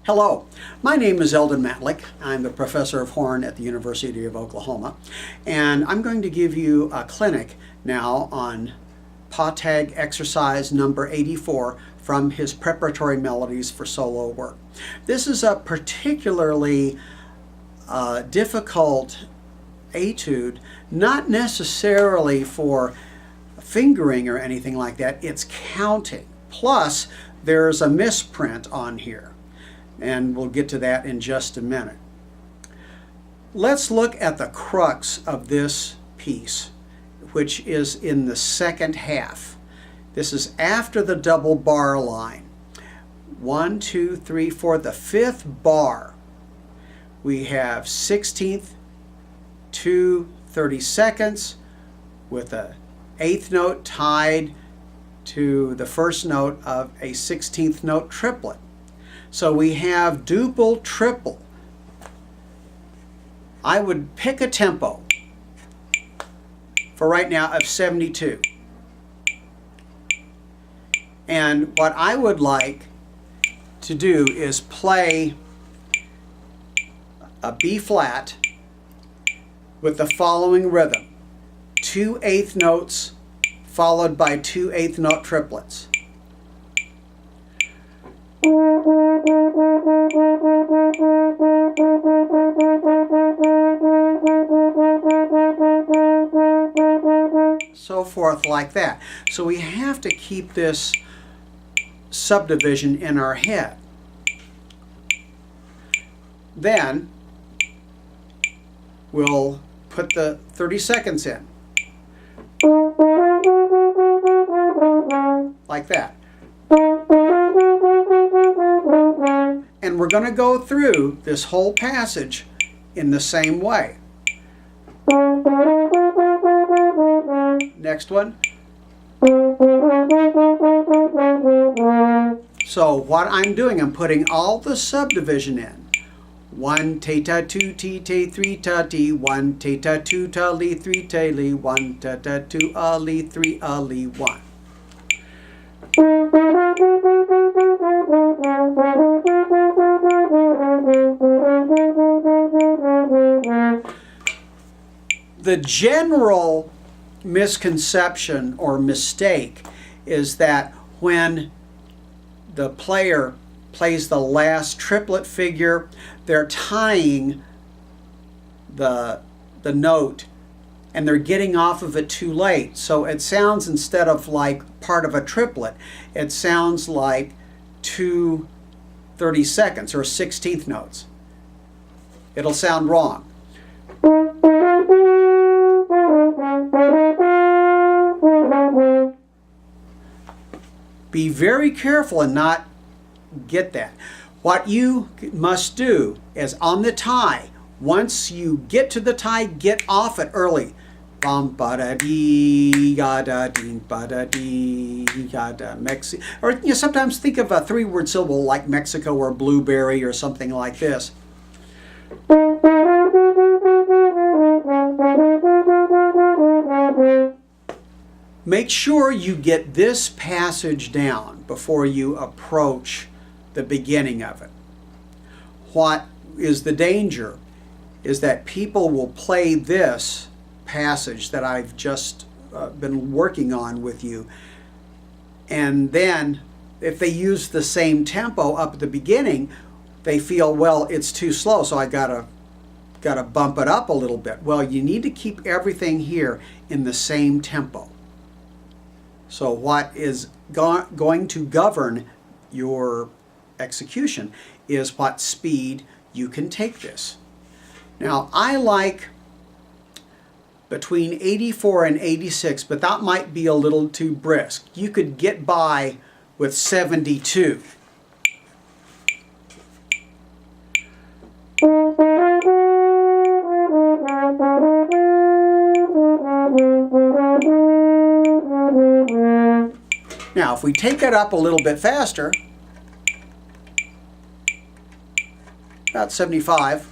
Hello, my name is Eldon Matlick. I'm the professor of horn at the University of Oklahoma, and I'm going to give you a clinic now on Pottag exercise number 84 from his Preparatory Melodies for solo work. This is a particularly difficult etude, not necessarily for fingering or anything like that. It's counting. Plus, there's a misprint on here, and we'll get to that in just a minute. Let's look at the crux of this piece, which is in the second half. This is after the double bar line. 1, 2, 3, 4, the fifth bar. We have 16th, 2 32nds with a eighth note tied to the first note of a 16th note triplet. So we have duple triple. I would pick a tempo for right now of 72. And what I would like to do is play a B flat with the following rhythm: 2 eighth notes followed by 2 eighth note triplets. So forth like that. So we have to keep this subdivision in our head. Then we'll put the 32nds in. Like that. And we're going to go through this whole passage in the same way. Next one. So what I'm doing, I'm putting all the subdivision in. 1 ta 2 t ta 3 ta t 1 ta 2 ta li 3 ta li 1 ta 2 a li 3 a li 1. The general misconception or mistake is that when the player plays the last triplet figure, they're tying the note and they're getting off of it too late. So it sounds, instead of like part of a triplet, it sounds like 2 32nds or 16th notes. It'll sound wrong. Be very careful and not get that. What you must do is on the tie, once you get to the tie, get off it early. Bum ba da dee ga da dee ba da dee ga da Mexico. Or you sometimes think of a 3-word syllable like Mexico or blueberry or something like this. Make sure you get this passage down before you approach the beginning of it. What is the danger is that people will play this passage that I've just been working on with you, and then if they use the same tempo up at the beginning, they feel, well, it's too slow, so I gotta bump it up a little bit. Well, you need to keep everything here in the same tempo. So what is going to govern your execution is what speed you can take this. Now, I like between 84 and 86, but that might be a little too brisk. You could get by with 72. Now, if we take it up a little bit faster, about 75,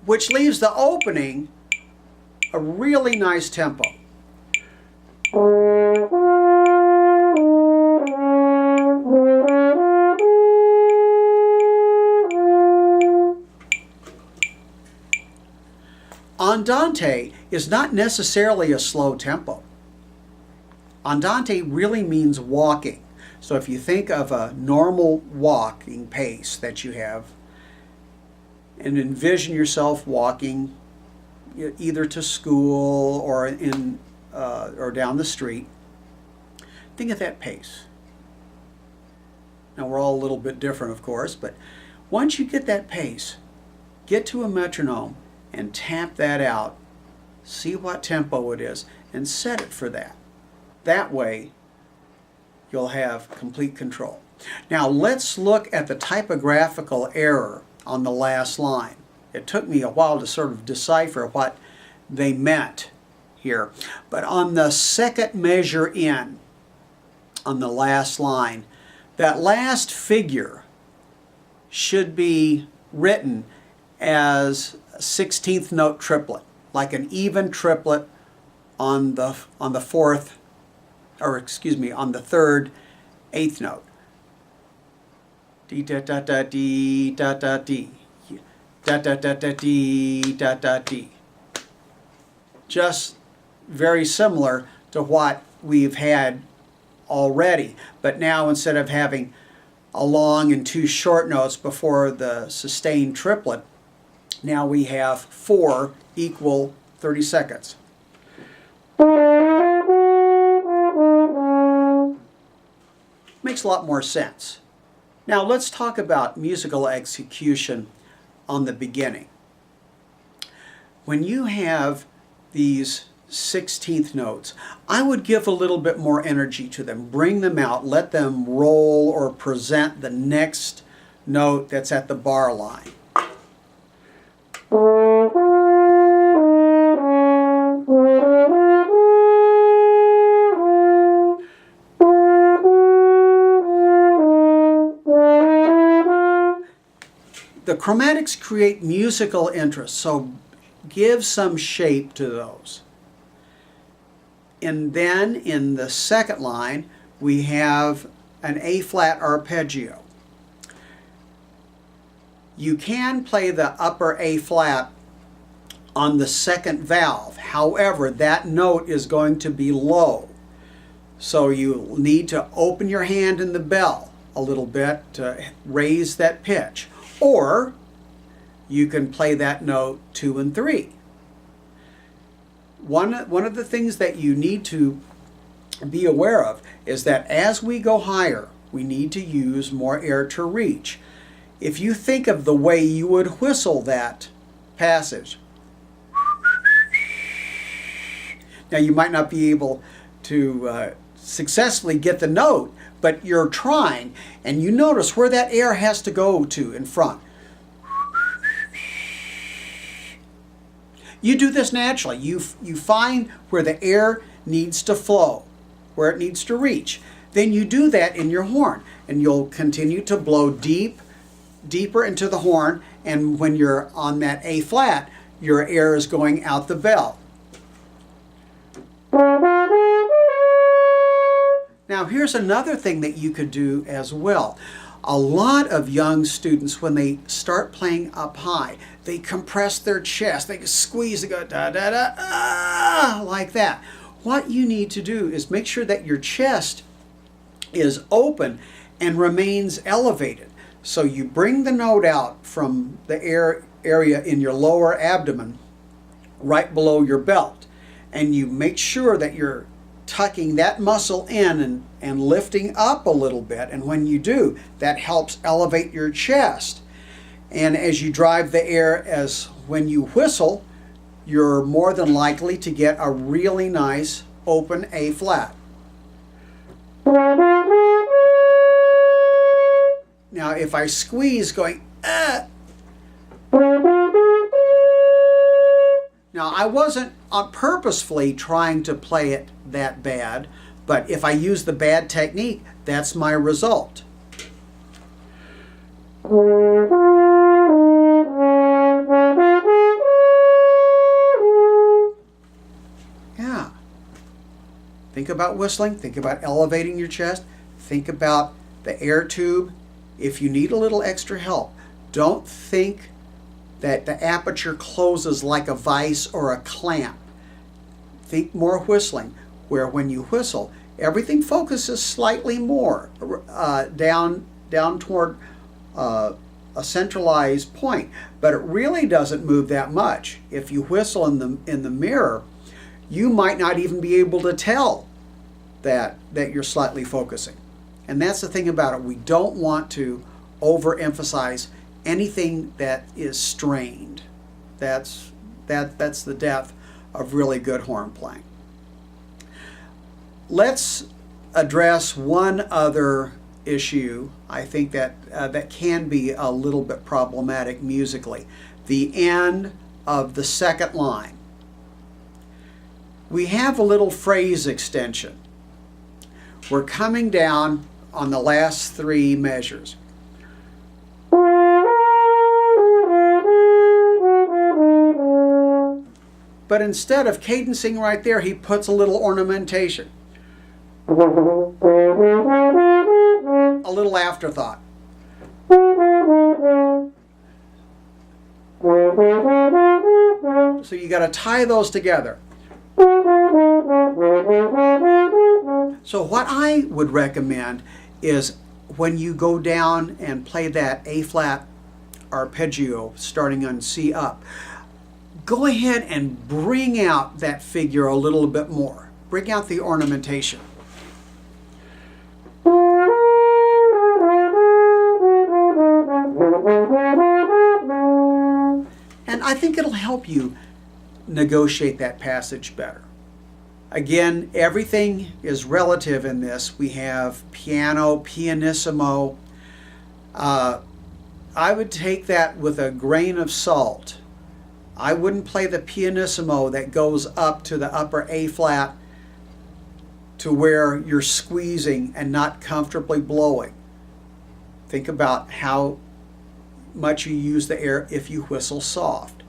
which leaves the opening a really nice tempo. Andante is not necessarily a slow tempo. Andante really means walking. So if you think of a normal walking pace that you have, and envision yourself walking either to school or or down the street, think of that pace. Now we're all a little bit different, of course, but once you get that pace, get to a metronome and tap that out, see what tempo it is, and set it for that. That way, you'll have complete control. Now let's look at the typographical error on the last line. It took me a while to sort of decipher what they meant here. But on the second measure in, on the last line, that last figure should be written as a 16th note triplet, like an even triplet on the fourth, or excuse me, on the third eighth note. D da da da D da da D. Da da da da D da da D. Just very similar to what we've had already, but now instead of having a long and two short notes before the sustained triplet, now we have 4 equal 30 seconds. Makes a lot more sense. Now let's talk about musical execution on the beginning. When you have these 16th notes, I would give a little bit more energy to them. Bring them out, let them roll or present the next note that's at the bar line. The chromatics create musical interest, so give some shape to those. And then in the second line, we have an A-flat arpeggio. You can play the upper A-flat on the second valve. However, that note is going to be low. So you need to open your hand in the bell a little bit to raise that pitch. Or you can play that note 2 and 3. One of the things that you need to be aware of is that as we go higher, we need to use more air to reach. If you think of the way you would whistle that passage, now you might not be able to successfully get the note, but you're trying, and you notice where that air has to go to in front. You do this naturally. You find where the air needs to flow, where it needs to reach. Then you do that in your horn, and you'll continue to blow deeper into the horn, and when you're on that A flat, your air is going out the bell. Now here's another thing that you could do as well. A lot of young students, when they start playing up high, they compress their chest, they squeeze, they go da da da ah, like that. What you need to do is make sure that your chest is open and remains elevated. So you bring the note out from the area in your lower abdomen, right below your belt, and you make sure that you're tucking that muscle in and lifting up a little bit. And when you do, that helps elevate your chest. And as you drive the air, as when you whistle, you're more than likely to get a really nice open A flat. Now if I squeeze going, now I wasn't purposefully trying to play it that bad, but if I use the bad technique, that's my result. about whistling, think about elevating your chest, think about the air tube. If you need a little extra help, don't think that the aperture closes like a vise or a clamp. Think more whistling, where when you whistle, everything focuses slightly more down toward a centralized point, but it really doesn't move that much. If you whistle in the mirror, you might not even be able to tell that you're slightly focusing. And that's the thing about it. We don't want to overemphasize anything that is strained. That's the death of really good horn playing. Let's address one other issue, I think that can be a little bit problematic musically. The end of the second line. We have a little phrase extension. We're coming down on the last three measures. But instead of cadencing right there, he puts a little ornamentation. A little afterthought. So you got to tie those together. So what I would recommend is when you go down and play that A-flat arpeggio starting on C up, go ahead and bring out that figure a little bit more. Bring out the ornamentation. And I think it'll help you negotiate that passage better. Again, everything is relative in this. We have piano, pianissimo. I would take that with a grain of salt. I wouldn't play the pianissimo that goes up to the upper A flat to where you're squeezing and not comfortably blowing. Think about how much you use the air if you whistle soft.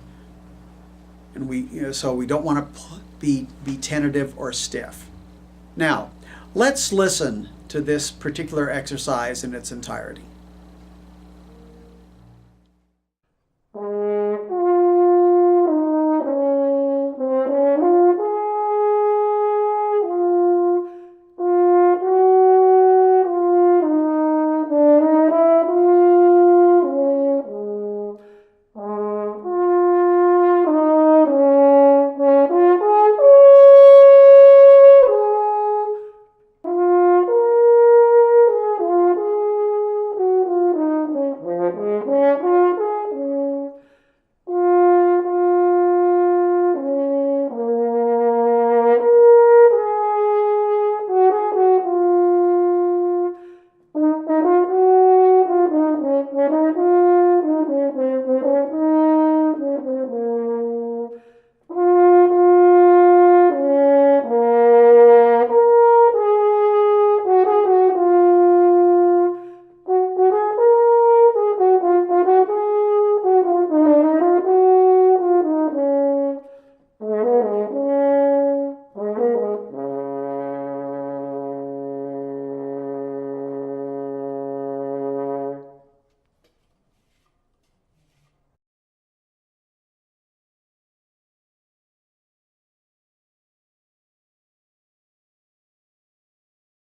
And so we don't want to be tentative or stiff. Now, let's listen to this particular exercise in its entirety.